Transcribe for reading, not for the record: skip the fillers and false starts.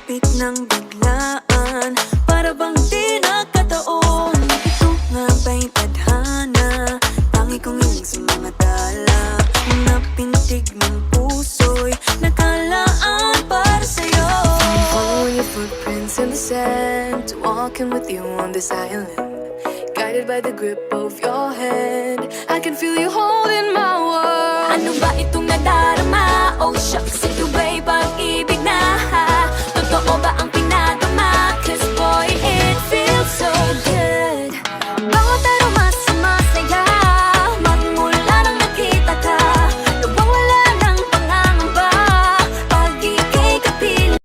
lumapit ng biglaan, para bang di nakataon. Ito nga ba'y tadhana, tangi kong iling sa mga tala. Mga pintig ng puso'y nakalaan para sa'yo. Following your footprints in the sand, walking with you on this island, guided by the grip of your hand. I can feel you holding my world. Ano ba itong nadarama? Oh shucks, ito ba'y pag-ibig na?